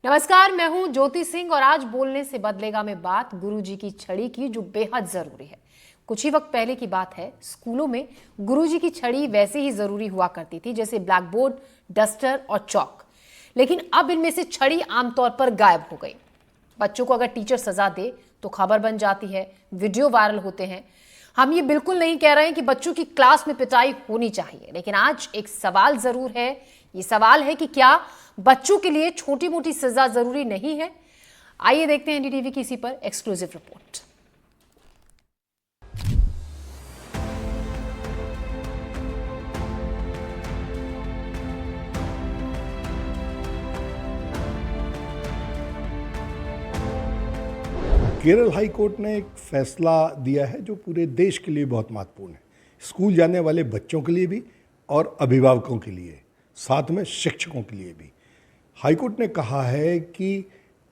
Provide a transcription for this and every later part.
नमस्कार, मैं हूं ज्योति सिंह और आज बोलने से बदलेगा में बात गुरुजी की छड़ी की, जो बेहद जरूरी है। कुछ ही वक्त पहले की बात है, स्कूलों में गुरुजी की छड़ी वैसे ही जरूरी हुआ करती थी जैसे ब्लैक बोर्ड, डस्टर और चौक। लेकिन अब इनमें से छड़ी आमतौर पर गायब हो गई। बच्चों को अगर टीचर सजा दे तो खबर बन जाती है, वीडियो वायरल होते हैं। हम ये बिल्कुल नहीं कह रहे हैं कि बच्चों की क्लास में पिटाई होनी चाहिए, लेकिन आज एक सवाल जरूर है। ये सवाल है कि क्या बच्चों के लिए छोटी मोटी सजा जरूरी नहीं है? आइए देखते हैं एनडीटीवी की इसी पर exclusive report. Kerala high court ने एक फैसला दिया है जो पूरे देश के लिए बहुत महत्वपूर्ण है। स्कूल जाने वाले बच्चों के लिए भी और अभिभावकों के लिए, साथ में शिक्षकों के लिए भी। हाई कोर्ट ने कहा है कि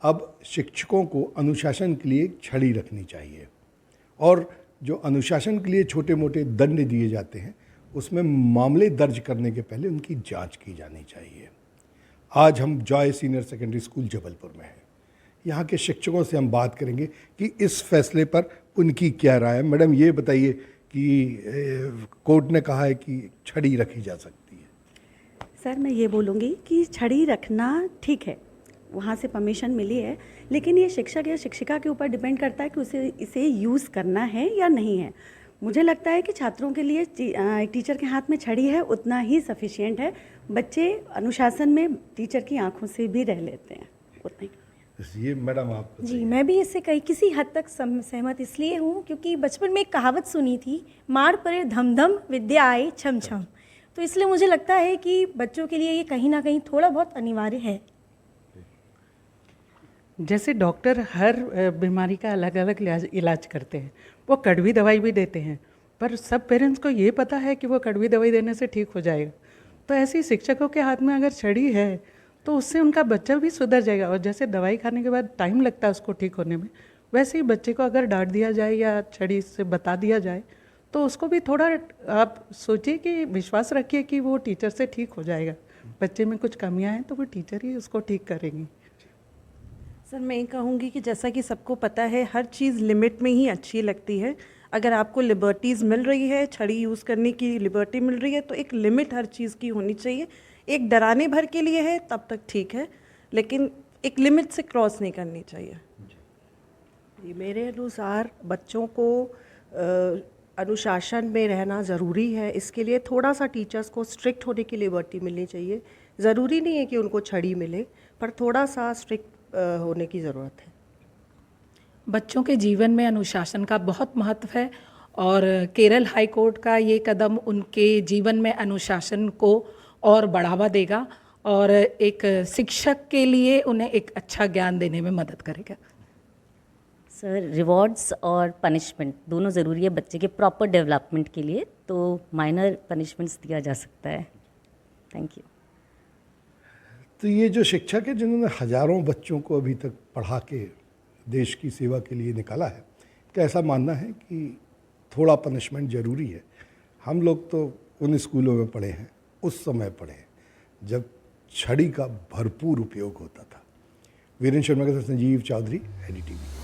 अब शिक्षकों को अनुशासन के लिए एक छड़ी रखनी चाहिए और जो अनुशासन के लिए छोटे मोटे दंड दिए जाते हैं उसमें मामले दर्ज करने के पहले उनकी जांच की जानी चाहिए। आज हम Joy senior secondary school Jabalpur में हैं। यहाँ के शिक्षकों से हम बात करेंगे कि इस फैसले पर उनकी क्या राय है। मैडम, ये बताइए कि कोर्ट ने कहा है कि छड़ी रखी जा सकती है। सर, मैं ये बोलूँगी कि छड़ी रखना ठीक है, वहाँ से परमिशन मिली है, लेकिन ये शिक्षक या शिक्षिका के ऊपर डिपेंड करता है कि उसे इसे यूज़ करना है या नहीं है। मुझे लगता है कि छात्रों के लिए टीचर के हाथ में छड़ी है उतना ही सफिशिएंट है। बच्चे अनुशासन में टीचर की आंखों से भी रह लेते हैं, उतना ही। ये मैडम आप जी, मैं भी इससे किसी हद तक सहमत इसलिए हूँ क्योंकि बचपन में एक कहावत सुनी थी, मार पड़े धम धम विद्या आए छम छम। तो इसलिए मुझे लगता है कि बच्चों के लिए ये कहीं ना कहीं थोड़ा बहुत अनिवार्य है। जैसे डॉक्टर हर बीमारी का अलग अलग इलाज करते हैं, वो कड़वी दवाई भी देते हैं, पर सब पेरेंट्स को ये पता है कि वो कड़वी दवाई देने से ठीक हो जाएगा। तो ऐसे ही शिक्षकों के हाथ में अगर छड़ी है तो उससे उनका बच्चा भी सुधर जाएगा। और जैसे दवाई खाने के बाद टाइम लगता है उसको ठीक होने में, वैसे ही बच्चे को अगर डांट दिया जाए या छड़ी से बता दिया जाए तो उसको भी थोड़ा आप सोचिए कि विश्वास रखिए कि वो टीचर से ठीक हो जाएगा। बच्चे में कुछ कमियां हैं तो वो टीचर ही उसको ठीक करेंगी। सर, मैं ये कहूँगी कि जैसा कि सबको पता है, हर चीज़ लिमिट में ही अच्छी लगती है। अगर आपको लिबर्टीज़ मिल रही है, छड़ी यूज़ करने की लिबर्टी मिल रही है, तो एक लिमिट हर चीज़ की होनी चाहिए। एक डराने भर के लिए है तब तक ठीक है, लेकिन एक लिमिट से क्रॉस नहीं करनी चाहिए। मेरे अनुसार बच्चों को अनुशासन में रहना ज़रूरी है। इसके लिए थोड़ा सा टीचर्स को स्ट्रिक्ट होने की लिबर्टी मिलनी चाहिए। ज़रूरी नहीं है कि उनको छड़ी मिले, पर थोड़ा सा स्ट्रिक्ट होने की ज़रूरत है। बच्चों के जीवन में अनुशासन का बहुत महत्व है और केरल हाई कोर्ट का ये कदम उनके जीवन में अनुशासन को और बढ़ावा देगा और एक शिक्षक के लिए उन्हें एक अच्छा ज्ञान देने में मदद करेगा। सर, रिवॉर्ड्स और पनिशमेंट दोनों ज़रूरी है बच्चे के प्रॉपर डेवलपमेंट के लिए, तो माइनर पनिशमेंट्स दिया जा सकता है। Thank you. तो ये जो शिक्षक है जिन्होंने हजारों बच्चों को अभी तक पढ़ा के देश की सेवा के लिए निकाला है, क्या ऐसा मानना है कि थोड़ा पनिशमेंट ज़रूरी है? हम लोग तो उन स्कूलों में पढ़े हैं, उस समय पढ़े जब छड़ी का भरपूर उपयोग होता था। वीरेंद्र शर्मा के साथ संजीव चौधरी, एनडीटीवी।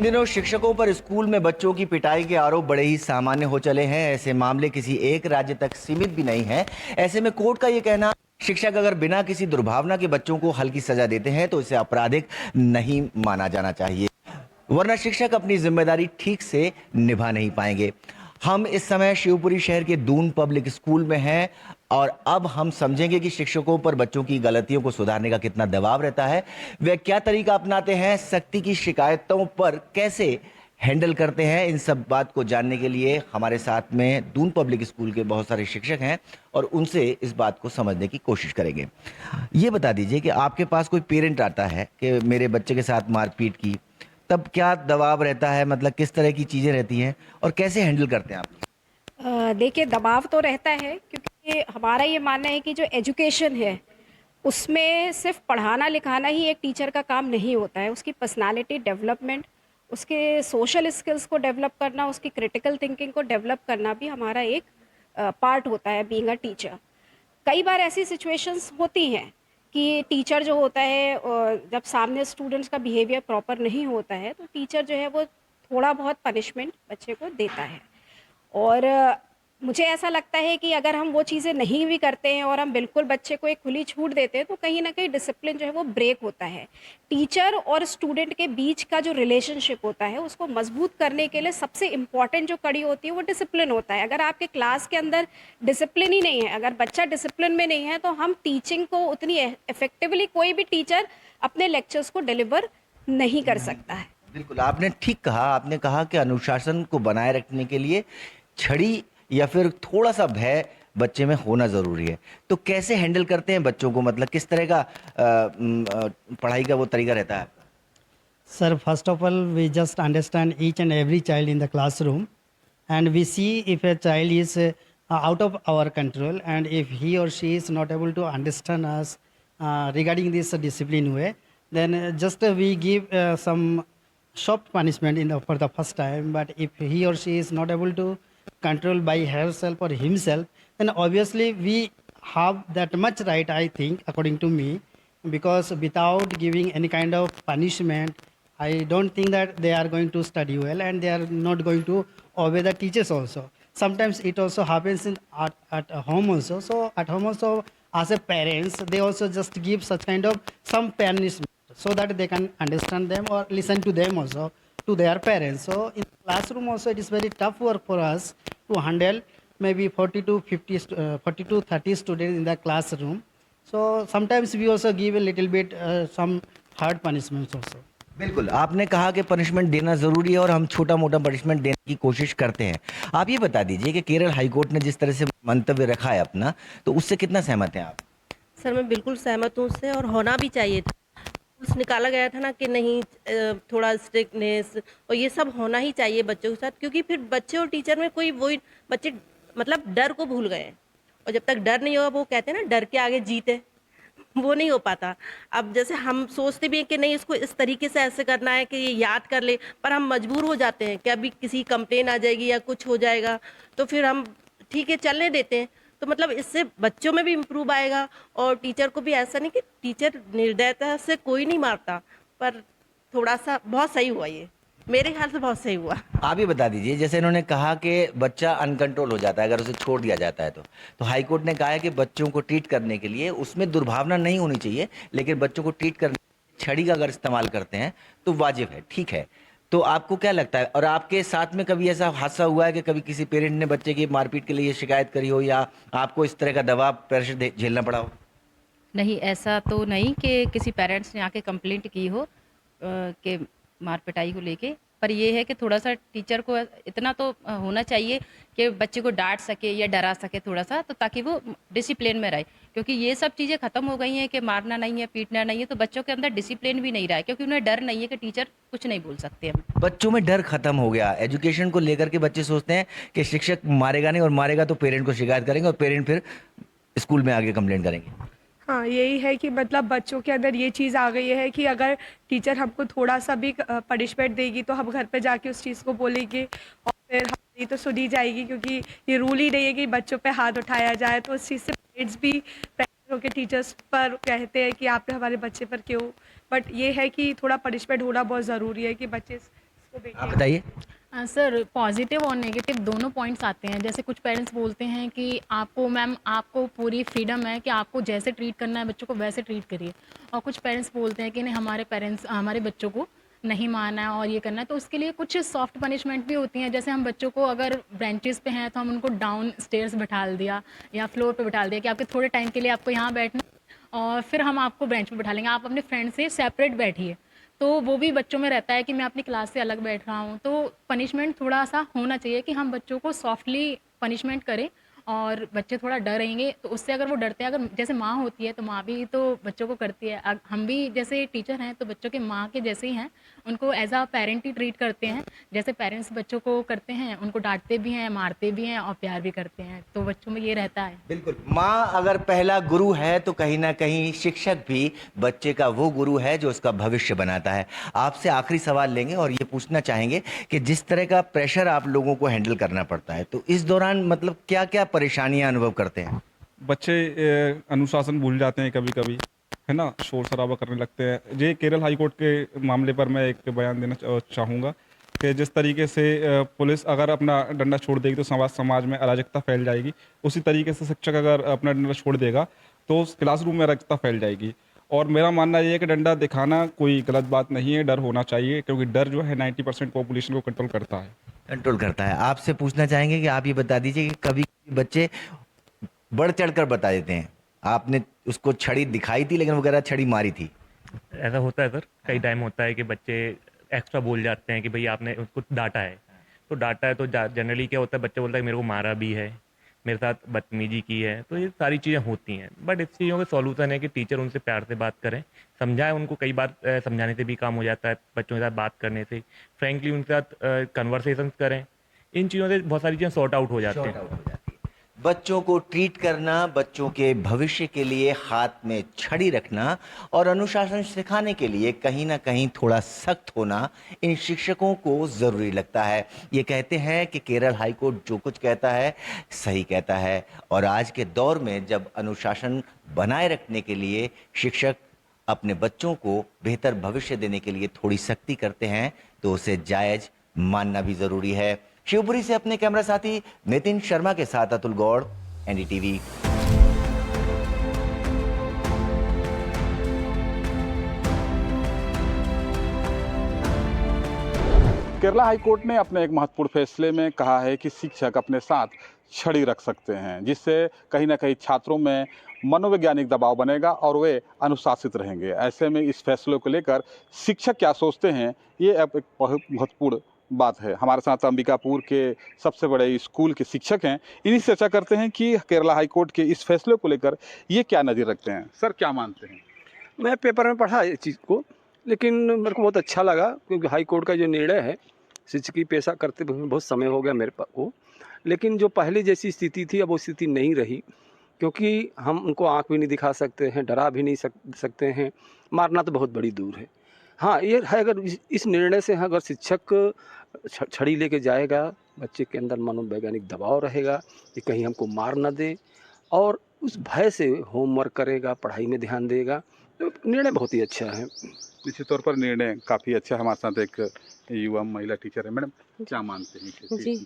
दिनों शिक्षकों पर स्कूल में बच्चों की पिटाई के आरोप बड़े ही सामान्य हो चले हैं। ऐसे मामले किसी एक राज्य तक सीमित भी नहीं है। ऐसे में कोर्ट का ये कहना, शिक्षक अगर बिना किसी दुर्भावना के बच्चों को हल्की सजा देते हैं तो इसे आपराधिक नहीं माना जाना चाहिए, वरना शिक्षक अपनी जिम्मेदारी ठीक से निभा नहीं पाएंगे। हम इस समय शिवपुरी शहर के दून पब्लिक स्कूल में हैं और अब हम समझेंगे कि शिक्षकों पर बच्चों की गलतियों को सुधारने का कितना दबाव रहता है, वे क्या तरीका अपनाते हैं, सख्ती की शिकायतों पर कैसे हैंडल करते हैं। इन सब बात को जानने के लिए हमारे साथ में दून पब्लिक स्कूल के बहुत सारे शिक्षक हैं और उनसे इस बात को समझने की कोशिश करेंगे। ये बता दीजिए कि आपके पास कोई पेरेंट आता है कि मेरे बच्चे के साथ मारपीट की, तब क्या दबाव रहता है, मतलब किस तरह की चीज़ें रहती हैं और कैसे हैंडल करते हैं आप? देखिए, दबाव तो रहता है क्योंकि हमारा ये मानना है कि जो एजुकेशन है उसमें सिर्फ पढ़ाना लिखाना ही एक टीचर का काम नहीं होता है। उसकी पर्सनालिटी डेवलपमेंट उसके सोशल स्किल्स को डेवलप करना, उसकी क्रिटिकल थिंकिंग को डेवलप करना भी हमारा एक पार्ट होता है बीइंग अ टीचर। कई बार ऐसी सिचुएशंस होती हैं कि टीचर जो होता है जब सामने स्टूडेंट्स का बिहेवियर प्रॉपर नहीं होता है तो टीचर जो है वो थोड़ा बहुत पनिशमेंट बच्चे को देता है। और मुझे ऐसा लगता है कि अगर हम वो चीज़ें नहीं भी करते हैं और हम बिल्कुल बच्चे को एक खुली छूट देते हैं तो कहीं ना कहीं डिसिप्लिन जो है वो ब्रेक होता है। टीचर और स्टूडेंट के बीच का जो रिलेशनशिप होता है उसको मजबूत करने के लिए सबसे इम्पॉर्टेंट जो कड़ी होती है वो डिसिप्लिन होता है। अगर आपके क्लास के अंदर डिसिप्लिन ही नहीं है, अगर बच्चा डिसिप्लिन में नहीं है, तो हम टीचिंग को उतनी इफेक्टिवली कोई भी टीचर अपने लेक्चर्स को डिलीवर नहीं कर सकता है। बिल्कुल, आपने ठीक कहा। आपने कहा कि अनुशासन को बनाए रखने के लिए छड़ी या फिर थोड़ा सा भय बच्चे में होना ज़रूरी है। तो कैसे हैंडल करते हैं बच्चों को, मतलब किस तरह का पढ़ाई का वो तरीका रहता है आपका? Sir, first of all, we just understand each and every child in the classroom, and we see if a child is out of our control, and if he or she is not able to understand us regarding this discipline way, then we give some soft punishment for the first time. But if he or she is not able to control by herself or himself, then obviously we have that much right, I think, according to me, because without giving any kind of punishment, I don't think that they are going to study well, and they are not going to obey the teachers also. Sometimes it also happens at home also. So at home also, as a parents, they also just give such kind of some punishment so that they can understand them or listen to them also, to their parents. So in classroom also, it is very tough work for us to handle maybe 40 to 30 students in the classroom. So sometimes we also give a little bit some hard punishments also. बिल्कुल, आपने कहा कि punishment देना ज़रूरी है और हम छोटा मोटा पनिशमेंट देने की कोशिश करते हैं। आप ये बता दीजिए कि केरल हाई कोर्ट ने जिस तरह से मंतव्य रखा है अपना, तो उससे कितना सहमत हैं आप? सर, मैं बिल्कुल सहमत हूँ उससे, और होना भी चाहिए था। रूल्स निकाला गया था ना कि नहीं, थोड़ा स्ट्रिक्टनेस और ये सब होना ही चाहिए बच्चों के साथ, क्योंकि फिर बच्चे और टीचर में कोई वही बच्चे मतलब डर को भूल गए हैं, और जब तक डर नहीं होगा, वो कहते हैं ना डर के आगे जीत है, वो नहीं हो पाता। अब जैसे हम सोचते भी हैं कि नहीं इसको इस तरीके से ऐसे करना है कि ये याद कर ले, पर हम मजबूर हो जाते हैं कि अभी किसी कंप्लेन आ जाएगी या कुछ हो जाएगा, तो फिर हम ठीक है चलने देते हैं। तो मतलब इससे बच्चों में भी इम्प्रूव आएगा, और टीचर को भी ऐसा नहीं कि टीचर निर्दयता से कोई नहीं मारता, पर थोड़ा सा बहुत सही हुआ, ये मेरे ख्याल से बहुत सही हुआ। आप ही बता दीजिए, जैसे इन्होंने कहा कि बच्चा अनकंट्रोल हो जाता है अगर उसे छोड़ दिया जाता है, तो हाई कोर्ट ने कहा है कि बच्चों को ट्रीट करने के लिए उसमें दुर्भावना नहीं होनी चाहिए, लेकिन बच्चों को ट्रीट करने छड़ी का अगर इस्तेमाल करते हैं तो वाजिब है, ठीक है। तो आपको क्या लगता है, और आपके साथ में कभी ऐसा हादसा हुआ है कि कभी किसी पेरेंट ने बच्चे की मारपीट के लिए शिकायत करी हो, या आपको इस तरह का दबाव प्रेशर झेलना पड़ा हो? नहीं, ऐसा तो नहीं कि किसी पेरेंट्स ने आके कंप्लेंट की हो कि मार पिटाई को लेके, पर ये है कि थोड़ा सा टीचर को इतना तो होना चाहिए कि बच्चे को डांट सके या डरा सके थोड़ा सा, तो ताकि वो डिसिप्लिन में रहे, क्योंकि ये सब चीज़ें ख़त्म हो गई हैं कि मारना नहीं है, पीटना नहीं है, तो बच्चों के अंदर डिसिप्लिन भी नहीं रहा है, क्योंकि उन्हें डर नहीं है कि टीचर कुछ नहीं बोल सकते हैं। बच्चों में डर खत्म हो गया, एजुकेशन को लेकर के बच्चे सोचते हैं कि शिक्षक मारेगा नहीं, और मारेगा तो पेरेंट को शिकायत करेंगे, और पेरेंट फिर स्कूल में आगे कंप्लेंट करेंगे। हाँ, यही है कि मतलब बच्चों के अंदर ये चीज़ आ गई है कि अगर टीचर हमको थोड़ा सा भी पनिशमेंट देगी तो हम घर पे जाके उस चीज़ को बोलेंगे, और फिर हमारी तो सुनी जाएगी, क्योंकि ये रूल ही नहीं है कि बच्चों पे हाथ उठाया जाए। तो उस चीज़ से पेरेंट्स भी प्रेशर होकर टीचर्स पर कहते हैं कि आपने हमारे बच्चे पर क्यों। बट ये है कि थोड़ा पनिशमेंट होना बहुत ज़रूरी है कि बच्चे इसको देखें। आप बताइए। सर, पॉजिटिव और नेगेटिव दोनों पॉइंट्स आते हैं। जैसे कुछ पेरेंट्स बोलते हैं कि आपको मैम आपको पूरी फ्रीडम है कि आपको जैसे ट्रीट करना है बच्चों को वैसे ट्रीट करिए, और कुछ पेरेंट्स बोलते हैं कि नहीं, हमारे बच्चों को नहीं मारना है और ये करना है। तो उसके लिए कुछ सॉफ्ट पनिशमेंट भी होती हैं। जैसे हम बच्चों को अगर ब्रांचेस पे हैं तो हम उनको डाउन स्टेयर्स बैठा दिया या फ्लोर पे बैठा दिया कि आपके थोड़े टाइम के लिए आपको यहाँ बैठना, और फिर हम आपको बेंच पे बैठा लेंगे, आप अपने फ्रेंड से सेपरेट बैठिए। तो वो भी बच्चों में रहता है कि मैं अपनी क्लास से अलग बैठ रहा हूँ। तो पनिशमेंट थोड़ा सा होना चाहिए कि हम बच्चों को सॉफ्टली पनिशमेंट करें और बच्चे थोड़ा डर रहेंगे तो उससे अगर वो डरते हैं, अगर जैसे माँ होती है तो माँ भी तो बच्चों को करती है, हम भी जैसे टीचर हैं तो बच्चों के माँ के जैसे ही हैं, उनको एज अ पेरेंट ही ट्रीट करते हैं, जैसे पेरेंट्स बच्चों को करते हैं, उनको डांटते भी हैं, मारते भी हैं और प्यार भी करते हैं, तो बच्चों में ये रहता है। बिल्कुल, माँ अगर पहला गुरु है तो कहीं ना कहीं शिक्षक भी बच्चे का वो गुरु है जो उसका भविष्य बनाता है। आपसे आखिरी सवाल लेंगे और ये पूछना चाहेंगे कि जिस तरह का प्रेशर आप लोगों को हैंडल करना पड़ता है, तो इस दौरान मतलब क्या क्या परेशानियां अनुभव करते हैं? बच्चे अनुशासन भूल जाते हैं कभी कभी, है ना, शोर शराबा करने लगते हैं। ये केरल हाई कोर्ट के मामले पर मैं एक बयान देना चाहूँगा कि जिस तरीके से पुलिस अगर अपना डंडा छोड़ देगी तो समाज में अराजकता फैल जाएगी, उसी तरीके से शिक्षक अगर अपना डंडा छोड़ देगा तो क्लासरूम में अराजकता फैल जाएगी। और मेरा मानना ये है कि डंडा दिखाना कोई गलत बात नहीं है, डर होना चाहिए, क्योंकि डर जो है 90% पॉपुलेशन को कंट्रोल करता है। आपसे पूछना चाहेंगे कि आप ये बता दीजिए कि कभी बच्चे बढ़ चढ़कर बता देते हैं, आपने उसको छड़ी दिखाई थी लेकिन वगैरह छड़ी मारी थी? ऐसा होता है सर, कई टाइम होता है कि बच्चे एक्स्ट्रा बोल जाते हैं कि भाई आपने उसको डांटा है, तो डांटा है तो जनरली क्या होता है, बच्चा बोलता है मेरे को मारा भी है, मेरे साथ बदतमीजी की है, तो ये सारी चीज़ें होती हैं। बट इस चीज़ों का सॉल्यूशन है कि टीचर उनसे प्यार से बात करें, समझाएं उनको। कई बार समझाने से भी काम हो जाता है, बच्चों के साथ बात करने से, फ्रेंकली उनके साथ कन्वर्सेशन करें, इन चीज़ों से बहुत सारी चीज़ें सॉर्ट आउट हो जाती हैं। बच्चों को ट्रीट करना, बच्चों के भविष्य के लिए हाथ में छड़ी रखना और अनुशासन सिखाने के लिए कहीं ना कहीं थोड़ा सख्त होना इन शिक्षकों को ज़रूरी लगता है। ये कहते हैं कि केरल हाई कोर्ट जो कुछ कहता है सही कहता है, और आज के दौर में जब अनुशासन बनाए रखने के लिए शिक्षक अपने बच्चों को बेहतर भविष्य देने के लिए थोड़ी सख्ती करते हैं तो उसे जायज़ मानना भी ज़रूरी है। शिवपुरी से अपने कैमरा साथी नितिन शर्मा के साथ Atul Gaur, NDTV. Kerala high court ने अपने एक महत्वपूर्ण फैसले में कहा है कि शिक्षक अपने साथ छड़ी रख सकते हैं, जिससे कहीं ना कहीं छात्रों में मनोवैज्ञानिक दबाव बनेगा और वे अनुशासित रहेंगे। ऐसे में इस फैसले को लेकर शिक्षक क्या सोचते हैं, ये अब एक बहुत महत्वपूर्ण बात है। हमारे साथ अंबिकापुर के सबसे बड़े स्कूल के शिक्षक हैं, इन्हीं से चर्चा करते हैं कि केरला हाई कोर्ट के इस फैसले को लेकर ये क्या नज़र रखते हैं। सर, क्या मानते हैं? मैं पेपर में पढ़ा इस चीज़ को, लेकिन मेरे को बहुत अच्छा लगा, क्योंकि हाई कोर्ट का जो निर्णय है, शिक्षकी पेशा करते हुए बहुत समय हो गया मेरे पास को, लेकिन जो पहले जैसी स्थिति थी अब वो स्थिति नहीं रही, क्योंकि हम उनको आँख भी नहीं दिखा सकते हैं, डरा भी नहीं सकते हैं, मारना तो बहुत बड़ी दूर है। हाँ, ये है, अगर इस निर्णय से अगर शिक्षक छड़ी लेके जाएगा, बच्चे के अंदर मनोवैज्ञानिक दबाव रहेगा कि कहीं हमको मार न दे, और उस भय से होमवर्क करेगा, पढ़ाई में ध्यान देगा, तो निर्णय बहुत ही अच्छा है। निश्चित तौर पर निर्णय काफ़ी अच्छा है। हमारे साथ एक युवा महिला टीचर है। मैडम, क्या मानते हैं? जी,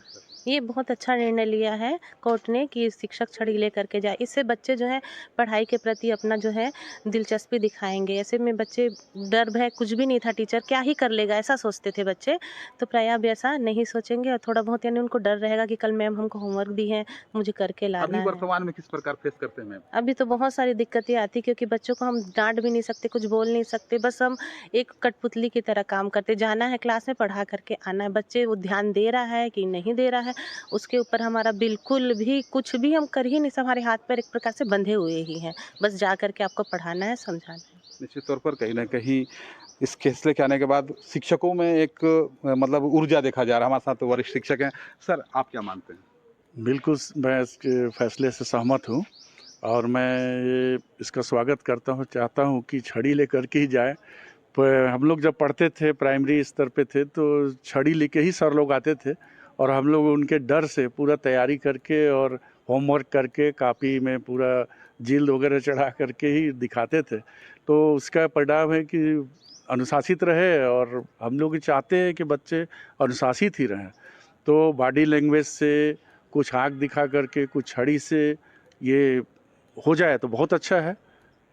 ये बहुत अच्छा निर्णय लिया है कोर्ट ने कि शिक्षक छड़ी लेकर के जाए। इससे बच्चे जो है पढ़ाई के प्रति अपना जो है दिलचस्पी दिखाएंगे। ऐसे में बच्चे डर भय कुछ भी नहीं था, टीचर क्या ही कर लेगा ऐसा सोचते थे बच्चे, तो प्रायः अब ऐसा नहीं सोचेंगे, और थोड़ा बहुत यानी उनको डर रहेगा कि कल मैम हमको होमवर्क दी है, मुझे करके लाना अभी है। वर्तमान में किस प्रकार फेस करते हैं मैम? अभी तो बहुत सारी दिक्कतें आती, क्योंकि बच्चों को हम डांट भी नहीं सकते, कुछ बोल नहीं सकते, बस हम एक कठपुतली की तरह काम करते, जाना है क्लास में, पढ़ा करके आना है। बच्चे वो ध्यान दे रहा है कि नहीं दे रहा है, उसके ऊपर हमारा बिल्कुल भी कुछ भी हम कर ही नहीं, हमारे हाथ पैर एक प्रकार से बंधे हुए ही हैं, बस जा करके आपको पढ़ाना है, समझाना है। निश्चित तौर पर कहीं ना कहीं इस फैसले के आने के बाद शिक्षकों में एक मतलब ऊर्जा देखा जा रहा है। हमारे साथ वरिष्ठ शिक्षक हैं। सर, आप क्या मानते हैं? बिल्कुल, मैं इसके फैसले से सहमत हूँ और मैं इसका स्वागत करता हूँ, चाहता हूँ कि छड़ी लेकर के ही जाए। पर हम लोग जब पढ़ते थे, प्राइमरी स्तर पे थे, तो छड़ी लेके ही सर लोग आते थे और हम लोग उनके डर से पूरा तैयारी करके और होमवर्क करके कापी में पूरा जिल्द वगैरह चढ़ा करके ही दिखाते थे। तो उसका परिणाम है कि अनुशासित रहे, और हम लोग चाहते हैं कि बच्चे अनुशासित ही रहें। तो बॉडी लैंग्वेज से, कुछ आँख दिखा करके, कुछ छड़ी से ये हो जाए तो बहुत अच्छा है।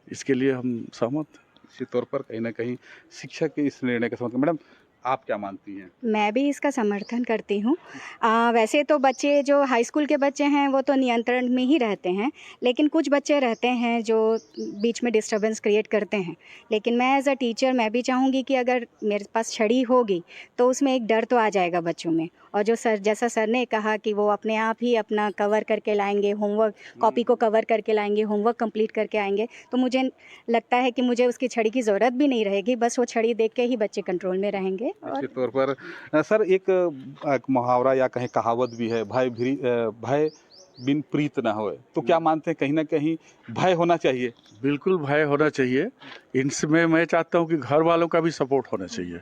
इसके लिए हम सहमत हैं। निश्चित तौर पर कहीं ना कहीं शिक्षक के इस निर्णय के समर्थन। मैडम, आप क्या मानती हैं? मैं भी इसका समर्थन करती हूँ। वैसे तो बच्चे जो हाई स्कूल के बच्चे हैं वो तो नियंत्रण में ही रहते हैं, लेकिन कुछ बच्चे रहते हैं जो बीच में डिस्टर्बेंस क्रिएट करते हैं। लेकिन मैं एज अ टीचर मैं भी चाहूँगी कि अगर मेरे पास छड़ी होगी तो उसमें एक डर तो आ जाएगा बच्चों में, और जो सर जैसा सर ने कहा कि वो अपने आप ही अपना कवर करके लाएंगे, होमवर्क कॉपी को कवर करके लाएंगे, होमवर्क कंप्लीट करके आएंगे, तो मुझे लगता है कि मुझे उसकी छड़ी की ज़रूरत भी नहीं रहेगी, बस वो छड़ी देख के ही बच्चे कंट्रोल में रहेंगे। और निश्चित तौर पर सर एक मुहावरा या कहें कहावत भी है, भय बिन प्रीत ना होए, तो क्या मानते हैं कहीं ना कहीं भय होना चाहिए? बिल्कुल भय होना चाहिए। इसमें मैं चाहता हूँ कि घर वालों का भी सपोर्ट होना चाहिए,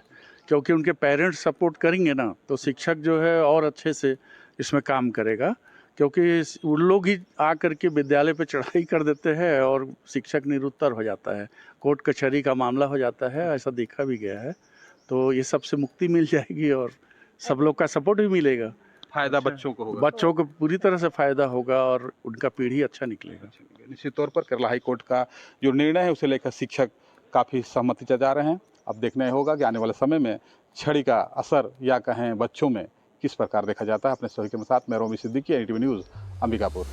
क्योंकि उनके पेरेंट्स सपोर्ट करेंगे ना तो शिक्षक जो है और अच्छे से इसमें काम करेगा, क्योंकि उन लोग ही आकर के विद्यालय पे चढ़ाई कर देते हैं और शिक्षक निरुत्तर हो जाता है, कोर्ट कचहरी का मामला हो जाता है, ऐसा देखा भी गया है। तो ये सबसे मुक्ति मिल जाएगी और सब लोग का सपोर्ट भी मिलेगा। फायदा बच्चों को होगा, बच्चों को पूरी तरह से फायदा होगा और उनका पीढ़ी अच्छा निकलेगा। निश्चित तौर पर केरला हाई कोर्ट का जो निर्णय है उसे लेकर शिक्षक काफ़ी सहमति जता रहे हैं। अब देखना होगा कि आने वाले समय में छड़ी का असर या कहें बच्चों में किस प्रकार देखा जाता है। अपने सभी के साथ मैं Romi Siddiqui, NDTV news, Ambikapur.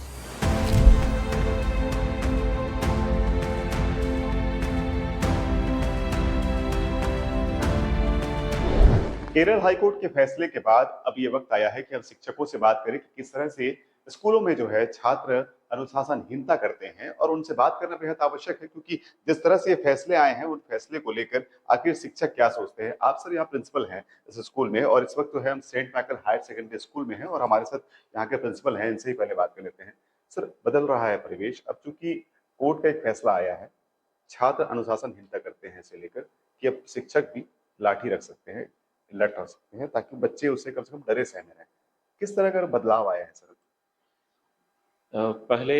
Kerala high court के फैसले के बाद अब ये वक्त आया है कि हम शिक्षकों से बात करें कि किस तरह से स्कूलों में जो है छात्र अनुशासनहीनता करते हैं, और उनसे बात करना बेहद आवश्यक है, क्योंकि जिस तरह से ये फैसले आए हैं उन फैसले को लेकर आखिर शिक्षक क्या सोचते हैं। आप सर यहाँ प्रिंसिपल हैं इस स्कूल में, और इस वक्त जो है हम Saint Michael Higher Secondary School में हैं और हमारे साथ यहाँ के प्रिंसिपल हैं, इनसे ही पहले बात कर लेते हैं। सर, बदल रहा है परिवेश, अब चूंकि कोर्ट का एक फैसला आया है, छात्र अनुशासनहीनता करते हैं इसे लेकर कि अब शिक्षक भी लाठी रख सकते हैं, लठ रख सकते हैं, ताकि बच्चे उससे कम से कम डरे सहमे रहें। किस तरह का बदलाव आया है सर? पहले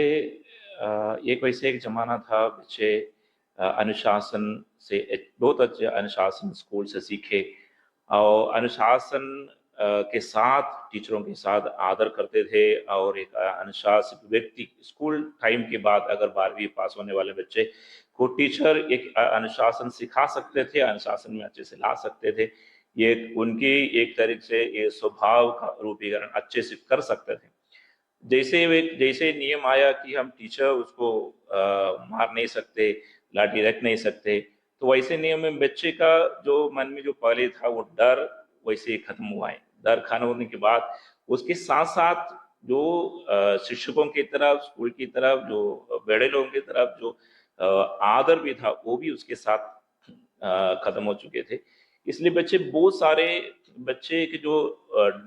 एक वैसे एक ज़माना था, बच्चे अनुशासन से बहुत अच्छे अनुशासन स्कूल से सीखे और अनुशासन के साथ टीचरों के साथ आदर करते थे, और एक अनुशासित व्यक्ति स्कूल टाइम के बाद अगर 12वीं पास होने वाले बच्चे को टीचर एक अनुशासन सिखा सकते थे, अनुशासन में अच्छे से ला सकते थे। ये उनकी एक तरीके से ये स्वभाव का रूपीकरण अच्छे से कर सकते थे। जैसे नियम आया कि हम टीचर उसको मार नहीं सकते, लाठी रख नहीं सकते, तो वैसे नियम में बच्चे का जो मन में जो पहले था वो डर वैसे ही खत्म हुआ है। डर खत्म होने के बाद उसके साथ साथ जो शिक्षकों की तरफ, स्कूल की तरफ, जो बड़े लोगों की तरफ जो आदर भी था वो भी उसके साथ खत्म हो चुके थे। इसलिए बहुत सारे बच्चे के जो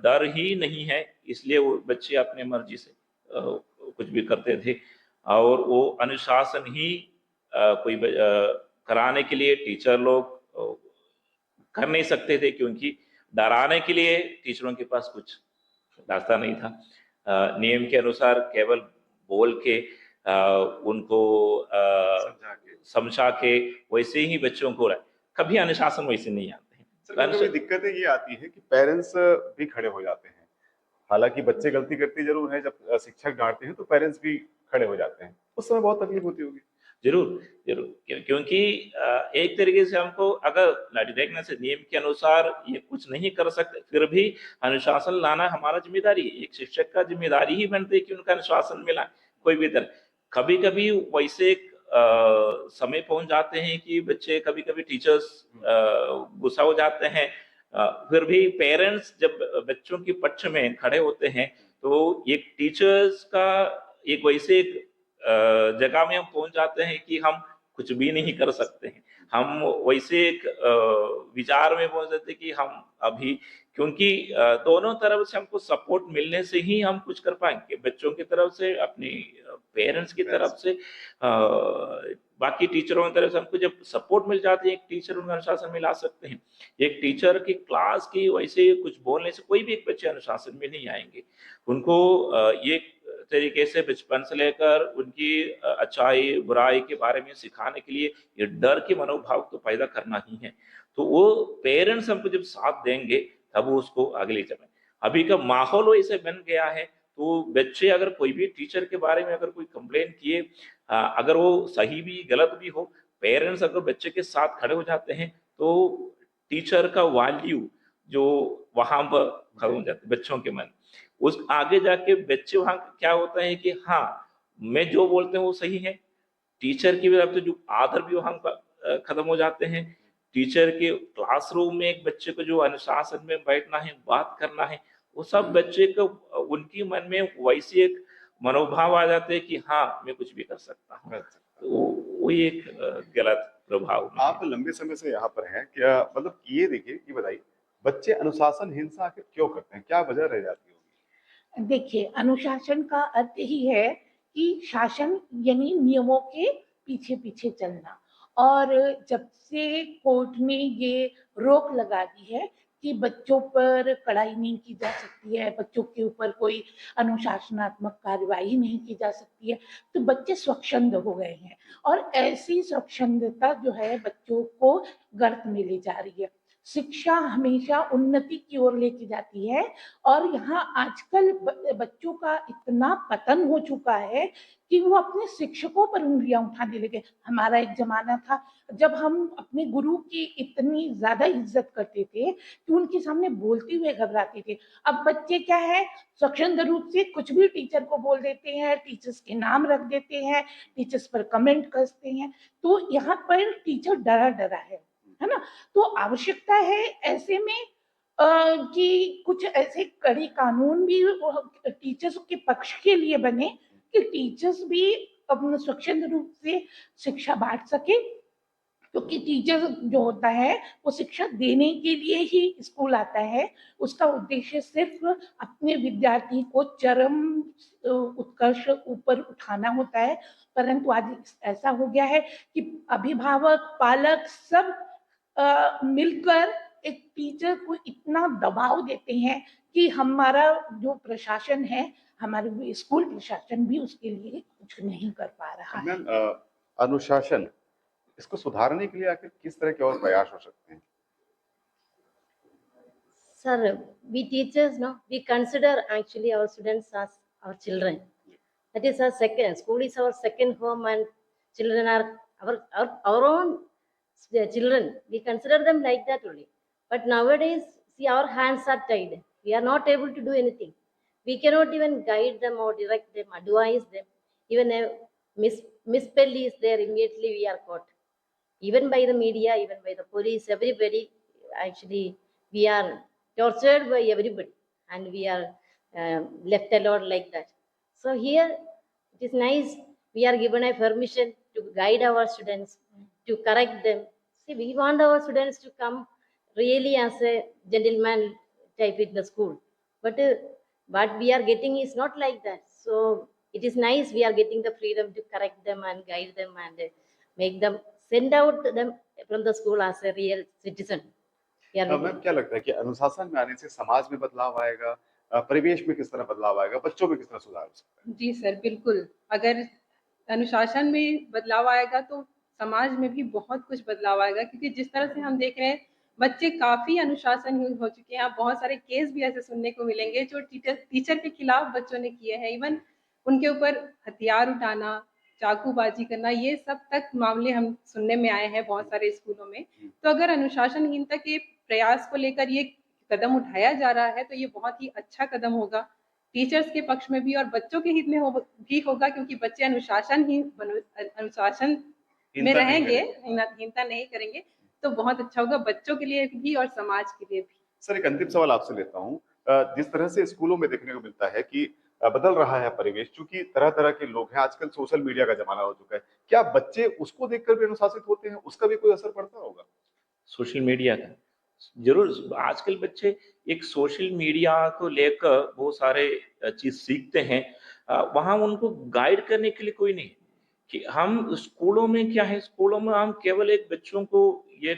डर ही नहीं है, इसलिए वो बच्चे अपने मर्जी से कुछ भी करते थे, और वो अनुशासन ही कोई कराने के लिए टीचर लोग कर नहीं सकते थे, क्योंकि डराने के लिए टीचरों के पास कुछ रास्ता नहीं था। नियम के अनुसार केवल बोल के उनको समझा के वैसे ही बच्चों को, कभी अनुशासन वैसे नहीं आते हैं। कभी दिक्कतें ये आती है कि पेरेंट्स भी खड़े हो जाते हैं, हालांकि बच्चे गलती करते जरूर हैं, जब शिक्षक डांटते हैं तो पेरेंट्स भी खड़े हो जाते हैं, उस समय बहुत तकलीफ होती होगी। जरूर, क्योंकि एक तरीके से हमको अगर लाठी देखने से नियम के अनुसार ये कुछ नहीं कर सकते, फिर भी अनुशासन लाना हमारा जिम्मेदारी है, एक शिक्षक का जिम्मेदारी ही बनती है कि उनका अनुशासन मिला कोई भी तरह। कभी कभी वैसे समय पहुंच जाते हैं कि बच्चे कभी कभी टीचर्स गुस्सा हो जाते हैं, फिर भी पेरेंट्स जब बच्चों के पक्ष में खड़े होते हैं तो एक टीचर्स का एक वैसे जगह में हम पहुंच जाते हैं कि हम कुछ भी नहीं कर सकते हैं। हम वैसे एक विचार में पहुंच जाते हैं कि हम अभी, क्योंकि दोनों तरफ से हमको सपोर्ट मिलने से ही हम कुछ कर पाएंगे, बच्चों की तरफ से, अपनी पेरेंट्स की तरफ से, बाकी टीचरों की तरफ से हमको जब सपोर्ट मिल जाती है, एक टीचर उनका अनुशासन में ला सकते हैं। एक टीचर की क्लास की वैसे कुछ बोलने से कोई भी एक बच्चे अनुशासन में नहीं आएंगे। उनको ये तरीके से बचपन से लेकर उनकी अच्छाई बुराई के बारे में सिखाने के लिए ये डर के मनोभाव तो पैदा करना ही है। तो वो पेरेंट्स हमको जब साथ देंगे तब वो उसको आगे ले जाएंगे। अभी का माहौल वैसे बन गया है, तो बच्चे अगर कोई भी टीचर के बारे में अगर कोई कंप्लेन किए, अगर वो सही भी गलत भी हो, पेरेंट्स अगर बच्चे के साथ खड़े हो जाते हैं तो टीचर का वैल्यू जो वहां पर खड़े हो जाते बच्चों के मन, उस आगे जाके बच्चे वहां क्या होता है कि हाँ मैं जो बोलते हैं वो सही है। टीचर की तरफ से जो आदर भी वहां खत्म हो जाते हैं। टीचर के क्लासरूम में एक बच्चे को जो अनुशासन में बैठना है, बात करना है, वो सब बच्चे को उनकी मन में वैसी एक मनोभाव आ जाते हैं कि हाँ मैं कुछ भी कर सकता हूँ। तो वो एक गलत प्रभाव में आप लंबे समय से यहाँ पर हैं, क्या मतलब ये देखिए, ये बताइए, बच्चे अनुशासनहीनता आखिर क्यों करते हैं, क्या वजह रह जाती होगी? देखिए, अनुशासन का अर्थ ही है कि शासन यानी नियमों के पीछे पीछे चलना। और जब से कोर्ट ने ये रोक लगा दी है कि बच्चों पर कड़ाई नहीं की जा सकती है, बच्चों के ऊपर कोई अनुशासनात्मक कार्यवाही नहीं की जा सकती है, तो बच्चे स्वच्छंद हो गए हैं। और ऐसी स्वच्छंदता जो है बच्चों को गर्त में ले जा रही है। शिक्षा हमेशा उन्नति की ओर लेके जाती है, और यहाँ आजकल बच्चों का इतना पतन हो चुका है कि वो अपने शिक्षकों पर उंगलियां उठाने लगे। हमारा एक जमाना था जब हम अपने गुरु की इतनी ज्यादा इज्जत करते थे कि उनके सामने बोलते हुए घबराते थे। अब बच्चे क्या है, स्वच्छंद रूप से कुछ भी टीचर को बोल देते हैं, टीचर्स के नाम रख देते हैं, टीचर्स पर कमेंट करते हैं। तो यहाँ पर टीचर डरा डरा है ना। तो आवश्यकता है ऐसे में कि कुछ ऐसे कड़े कानून भी टीचर्स के पक्ष के लिए बने कि टीचर्स भी अपने स्वच्छंद रूप से शिक्षा बांट सके, क्योंकि टीचर जो होता है वो शिक्षा देने के लिए ही स्कूल आता है। उसका उद्देश्य सिर्फ अपने विद्यार्थी को चरम उत्कर्ष ऊपर उठाना होता है। परंतु आज ऐसा हो गया है कि अभिभावक, पालक सब मिलकर एक टीचर को इतना दबाव देते हैं कि हमारा जो प्रशासन है, हमारे स्कूल प्रशासन भी उसके लिए कुछ नहीं कर पा रहा है। अनुशासन, इसको सुधारने के लिए आखिर किस तरह के और प्रयास हो सकते हैं? Sir, we teachers, no, we consider actually our students as our children. That is our second, school is our second home, and children are our own children. We consider them like that only. But nowadays, see, our hands are tied. We are not able to do anything. We cannot even guide them or direct them, advise them. Even a misspell is there, immediately we are caught. Even by the media, even by the police, everybody, actually, we are tortured by everybody, and we are left alone like that. So here, it is nice, we are given a permission to guide our students, to correct them. See, we want our students to come really as a gentleman type in the school. But what we are getting is not like that. So it is nice we are getting the freedom to correct them and guide them and make them, send out them from the school as a real citizen. Ma'am, क्या लगता है कि अनुशासन में आने से समाज में बदलाव आएगा, परिवेश में किस तरह बदलाव आएगा, बच्चों में किस तरह सुधार हो सकता है? जी सर, बिल्कुल। अगर अनुशासन में बदलाव आएगा तो समाज में भी बहुत कुछ बदलाव आएगा, क्योंकि जिस तरह से हम देख रहे हैं बच्चे काफ़ी अनुशासनहीन हो चुके हैं। बहुत सारे केस भी ऐसे सुनने को मिलेंगे जो टीचर के खिलाफ बच्चों ने किए हैं। इवन उनके ऊपर हथियार उठाना, चाकूबाजी करना, ये सब तक मामले हम सुनने में आए हैं बहुत सारे स्कूलों में। तो अगर अनुशासनहीनता के प्रयास को लेकर ये कदम उठाया जा रहा है तो ये बहुत ही अच्छा कदम होगा, टीचर्स के पक्ष में भी और बच्चों के हित में भी होगा, क्योंकि बच्चे अनुशासन में रहेंगे, हीनता नहीं करेंगे, तो बहुत अच्छा होगा बच्चों के लिए भी और समाज के लिए भी। सर, एक अंतिम सवाल आपसे लेता हूँ। जिस तरह से स्कूलों में देखने को मिलता है कि बदल रहा है परिवेश, चूंकि तरह तरह के लोग हैं, आजकल सोशल मीडिया का जमाना हो चुका है, क्या बच्चे उसको देखकर भी अनुशासित होते हैं? उसका भी कोई असर पड़ता होगा? सोशल मीडिया का जरूर, आजकल बच्चे एक सोशल मीडिया को लेकर बहुत सारे चीज सीखते हैं। वहां उनको गाइड करने के लिए कोई नहीं कि हम स्कूलों में क्या है, स्कूलों में हम केवल एक बच्चों को ये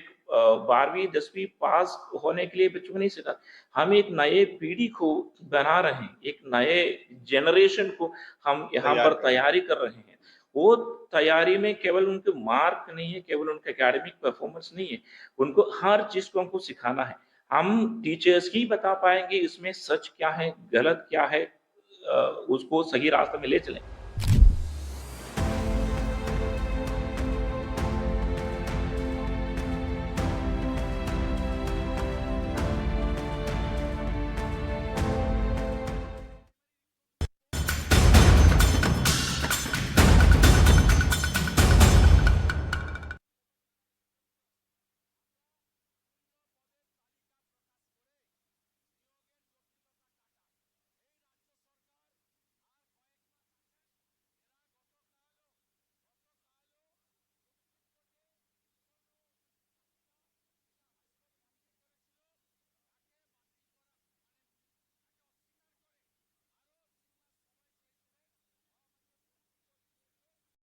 12वीं 10वीं पास होने के लिए बच्चों को नहीं सिखा, हम एक नए पीढ़ी को बना रहे हैं, एक नए जनरेशन को हम यहाँ पर तैयारी कर रहे हैं। वो तैयारी में केवल उनके मार्क नहीं है, केवल उनका एकेडमिक परफॉर्मेंस नहीं है, उनको हर चीज को हमको सिखाना है। हम टीचर्स ही बता पाएंगे इसमें सच क्या है, गलत क्या है, उसको सही रास्ते में ले चलें।